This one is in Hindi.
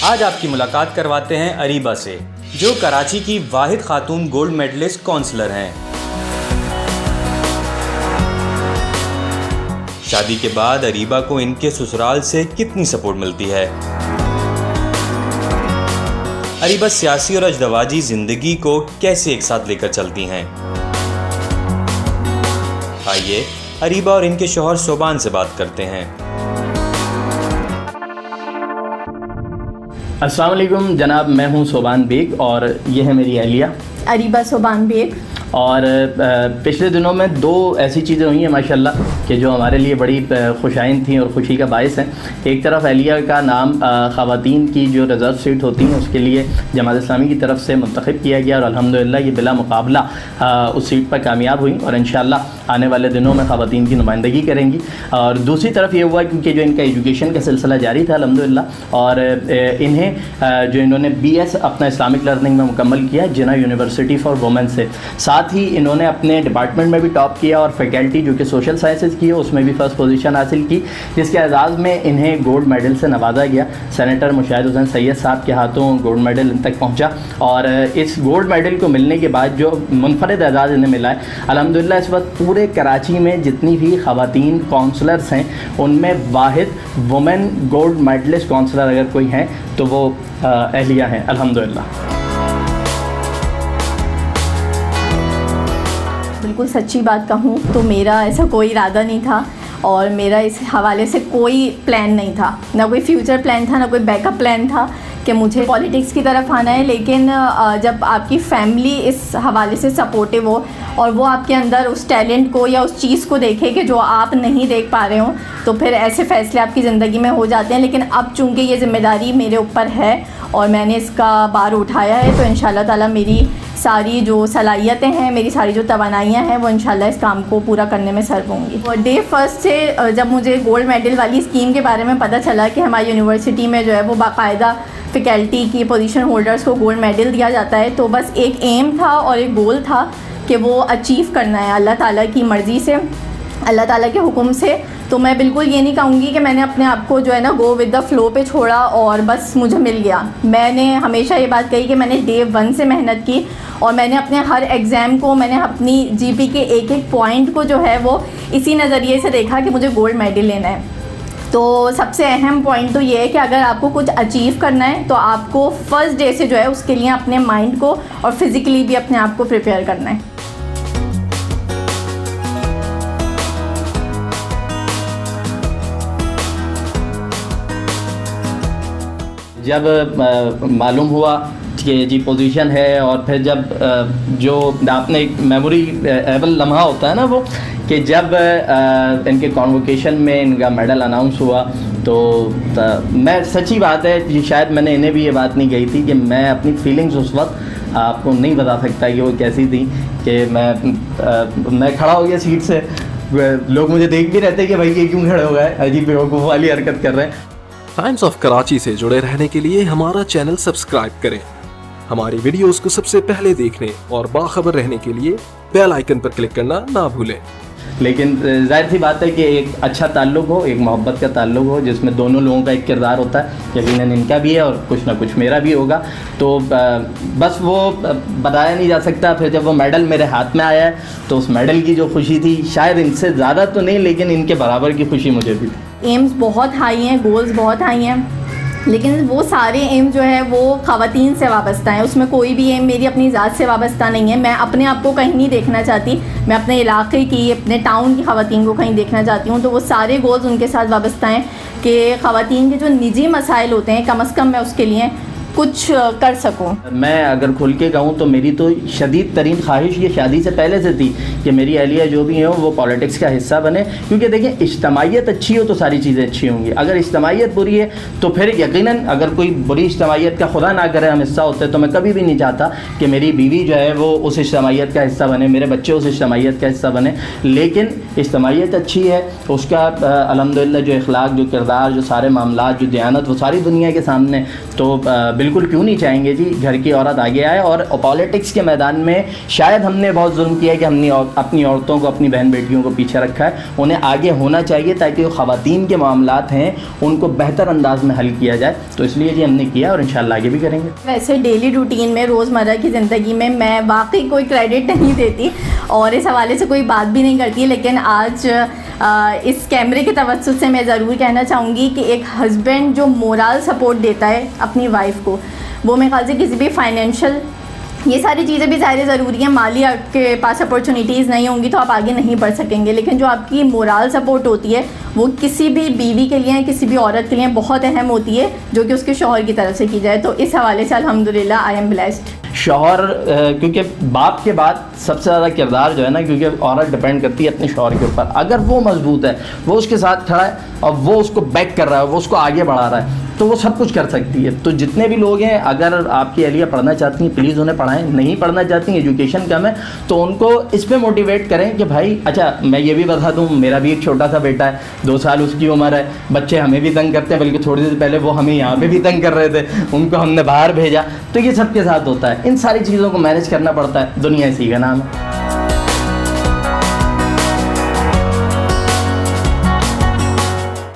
आज आपकी मुलाकात करवाते हैं अरीबा से, जो कराची की वाहिद खातून गोल्ड मेडलिस्ट काउंसलर हैं। शादी के बाद अरीबा को इनके ससुराल से कितनी सपोर्ट मिलती है। अरीबा सियासी और अजदवाजी जिंदगी को कैसे एक साथ लेकर चलती हैं। आइए अरीबा और इनके शौहर सोबान से बात करते हैं। अस्सलाम वालेकुम जनाब, मैं हूं सोबान बेग और ये है मेरी अहलिया अरीबा सोबान बेग। और पिछले दिनों में दो ऐसी चीज़ें हुई हैं माशाल्लाह कि जो हमारे लिए बड़ी खुशाइन थी और ख़ुशी का बायस हैं। एक तरफ अहलिया का नाम ख़वातीन की जो रिज़र्व सीट होती हैं उसके लिए जमात इस्लामी की तरफ से मुंतखब किया गया और अल्हम्दुलिल्लाह ये बिला मुकाबला उस सीट पर कामयाब हुई और इंशाअल्लाह आने वाले दिनों में ख़वातीन की नुमाइंदगी करेंगी। और दूसरी तरफ ये हुआ क्योंकि जो इनका एजुकेशन का सिलसिला जारी था अल्हम्दुलिल्लाह, और इन्हें जो इन्होंने BS अपना इस्लामिक लर्निंग में मुकम्मल किया जिन्ना यूनिवर्सिटी फॉर वुमेन से। साथ ही इन्होंने अपने डिपार्टमेंट में भी टॉप किया और फैकल्टी जो कि सोशल साइंसेज की है उसमें भी फ़र्स्ट पोजीशन हासिल की, जिसके एजाज़ में इन्हें गोल्ड मेडल से नवाजा गया। सेनेटर मुशाहिद हुसैन सैयद साहब के हाथों गोल्ड मेडल इन तक पहुंचा और इस गोल्ड मेडल को मिलने के बाद जो मुनफरद एजाज़ इन्हें मिला है अल्हम्दुलिल्लाह, इस वक्त पूरे कराची में जितनी भी ख़वातीन काउंसलर्स हैं उनमें वाहिद वुमेन गोल्ड मेडलिस्ट काउंसलर अगर कोई हैं तो वो अहलिया हैं अल्हम्दुलिल्लाह। बिल्कुल सच्ची बात कहूँ तो मेरा ऐसा कोई इरादा नहीं था और मेरा इस हवाले से कोई प्लान नहीं था, ना कोई फ्यूचर प्लान था, ना कोई बैकअप प्लान था कि मुझे पॉलिटिक्स की तरफ आना है। लेकिन जब आपकी फैमिली इस हवाले से सपोर्टिव हो और वो आपके अंदर उस टैलेंट को या उस चीज़ को देखे कि जो आप नहीं देख पा रहे हो, तो फिर ऐसे फ़ैसले आपकी ज़िंदगी में हो जाते हैं। लेकिन अब चूँकि ये ज़िम्मेदारी मेरे ऊपर है और मैंने इसका बार उठाया है, तो इंशाल्लाह ताला मेरी सारी जो सलाहियतें हैं, मेरी सारी जो तवानाइयाँ हैं, वो इंशाल्लाह इस काम को पूरा करने में सर्व होंगी। और डे फर्स्ट से जब मुझे गोल्ड मेडल वाली स्कीम के बारे में पता चला कि हमारी यूनिवर्सिटी में जो है वो बाकायदा फ़ैकल्टी की पोजीशन होल्डर्स को गोल्ड मेडल दिया जाता है, तो बस एक एम था और एक गोल था कि वो अचीव करना है अल्लाह ताला की मर्ज़ी से, अल्लाह ताला के हुक्म से। तो मैं बिल्कुल ये नहीं कहूँगी कि मैंने अपने आप को जो है ना गो विद द फ्लो पे छोड़ा और बस मुझे मिल गया। मैंने हमेशा ये बात कही कि मैंने डे 1 से मेहनत की और मैंने अपने हर एग्ज़ाम को, मैंने अपनी GP के एक एक पॉइंट को जो है वो इसी नज़रिए से देखा कि मुझे गोल्ड मेडल लेना है। तो सबसे अहम पॉइंट तो ये है कि अगर आपको कुछ अचीव करना है तो आपको फर्स्ट डे से जो है उसके लिए अपने माइंड को और फिज़िकली भी अपने आप को प्रिपेयर करना है। जब मालूम हुआ कि जी पोजीशन है और फिर जब जो आपने एक मेमोरेबल लम्हा होता है ना वो, कि जब इनके कॉन्वोकेशन में इनका मेडल अनाउंस हुआ तो मैं सच्ची बात है कि शायद मैंने इन्हें भी ये बात नहीं कही थी कि मैं अपनी फीलिंग्स उस वक्त आपको नहीं बता सकता कि वो कैसी थी। कि मैं खड़ा हो गया सीट से, लोग मुझे देख भी रहते कि भाई ये क्यों खड़े हो गए, अजीब बेवकूफ़ वाली हरकत कर रहे हैं। टाइम्स ऑफ कराची से जुड़े रहने के लिए हमारा चैनल सब्सक्राइब करें। हमारी वीडियोस को सबसे पहले देखने और बाखबर रहने के लिए बेल आइकन पर क्लिक करना ना भूलें। लेकिन जाहिर सी बात है कि एक अच्छा ताल्लुक़ हो, एक मोहब्बत का ताल्लुक़ हो जिसमें दोनों लोगों का एक किरदार होता है, यकीनन इनका भी है और कुछ ना कुछ मेरा भी होगा। तो बस वो बताया नहीं जा सकता। फिर जब वो मेडल मेरे हाथ में आया है तो उस मेडल की जो खुशी थी शायद इनसे ज़्यादा तो नहीं लेकिन इनके बराबर की खुशी मुझे भी थी। एम्स बहुत हाई हैं, गोल्स बहुत हाई हैं, लेकिन वो सारे एम जो है वो ख़वातीन से वाबस्ता है। उसमें कोई भी एम मेरी अपनी ज़ात से वाबस्ता नहीं है। मैं अपने आप को कहीं नहीं देखना चाहती, मैं अपने इलाके की, अपने टाउन की ख़वातीन को कहीं देखना चाहती हूँ। तो वो सारे गोल्स उनके साथ वाबस्ता हैं कि ख़वातीन के जो निजी मसाइल होते हैं कम अज़ कम मैं उसके लिए कुछ कर सकूं। मैं अगर खुल के कहूँ तो मेरी तो शदीद तरीन ख्वाहिश ये शादी से पहले से थी कि मेरी अहलिया जो भी हो वो पॉलिटिक्स का हिस्सा बने, क्योंकि देखिए इज्तमाइयत अच्छी हो तो सारी चीज़ें अच्छी होंगी। अगर इज्तमाइयत बुरी है तो फिर यकीनन अगर कोई बुरी इज्तमाइयत का खुदा ना करे हम हिस्सा होते तो मैं कभी भी नहीं चाहता कि मेरी बीवी जो है वो उस इज्तमाइयत का हिस्सा बने, मेरे बच्चे उस इज्तमाइयत का हिस्सा बने। लेकिन इज्तमाइयत अच्छी है, उसका अल्हम्दुलिल्लाह जो इखलाक, जो किरदार, जो सारे मामलात, जो दयानत वो सारी दुनिया के सामने, तो बिल्कुल क्यों नहीं चाहेंगे जी घर की औरत आगे आए। और पॉलिटिक्स के मैदान में शायद हमने बहुत जुल्म किया है कि हमने अपनी औरतों को, अपनी बहन बेटियों को पीछे रखा है। उन्हें आगे होना चाहिए ताकि जो ख़वातीन के मामलात हैं उनको बेहतर अंदाज में हल किया जाए। तो इसलिए जी हमने किया और इंशाल्लाह आगे भी करेंगे। वैसे डेली रूटीन में, रोज़मर्रा की ज़िंदगी में मैं वाकई कोई क्रेडिट नहीं देती और इस हवाले से कोई बात भी नहीं करती, लेकिन आज इस कैमरे के तवज्जुह से मैं ज़रूर कहना चाहूँगी कि एक हस्बैंड जो मोरल सपोर्ट देता है अपनी वाइफ को, वो मेरे ख्याल से किसी भी फाइनेंशियल, ये सारी चीज़ें भी ज़ाहिर ज़रूरी हैं। माली आपके पास अपॉर्चुनिटीज़ नहीं होंगी तो आप आगे नहीं बढ़ सकेंगे, लेकिन जो आपकी मोरल सपोर्ट होती है वो किसी भी बीवी के लिए, किसी भी औरत के लिए बहुत अहम होती है, जो कि उसके शौहर की तरफ से की जाए। तो इस हवाले से अल्हम्दुलिल्लाह आई एम ब्लेस्ड। शौहर क्योंकि बाप के बाद सबसे ज़्यादा किरदार जो है ना, क्योंकि औरत डिपेंड करती है अपने शौहर के ऊपर। अगर वो मजबूत है, वो उसके साथ खड़ा है और वो उसको बैक कर रहा है, वो उसको आगे बढ़ा रहा है, तो वो सब कुछ कर सकती है। तो जितने भी लोग हैं, अगर आपकी अहलिया पढ़ना चाहती हैं प्लीज़ उन्हें पढ़ाएं, नहीं पढ़ना चाहती हैं, एजुकेशन कम है तो उनको इस पर मोटिवेट करें कि भाई अच्छा मैं ये भी बता दूँ, मेरा भी एक छोटा सा बेटा है, 2 साल उसकी उम्र है, बच्चे हमें भी तंग करते हैं, बल्कि थोड़ी देर पहले वो हमें यहाँ पे भी तंग कर रहे थे, उनको हमने बाहर भेजा। तो ये सबके साथ होता है, इन सारी चीज़ों को मैनेज करना पड़ता है, दुनिया इसी का नाम है।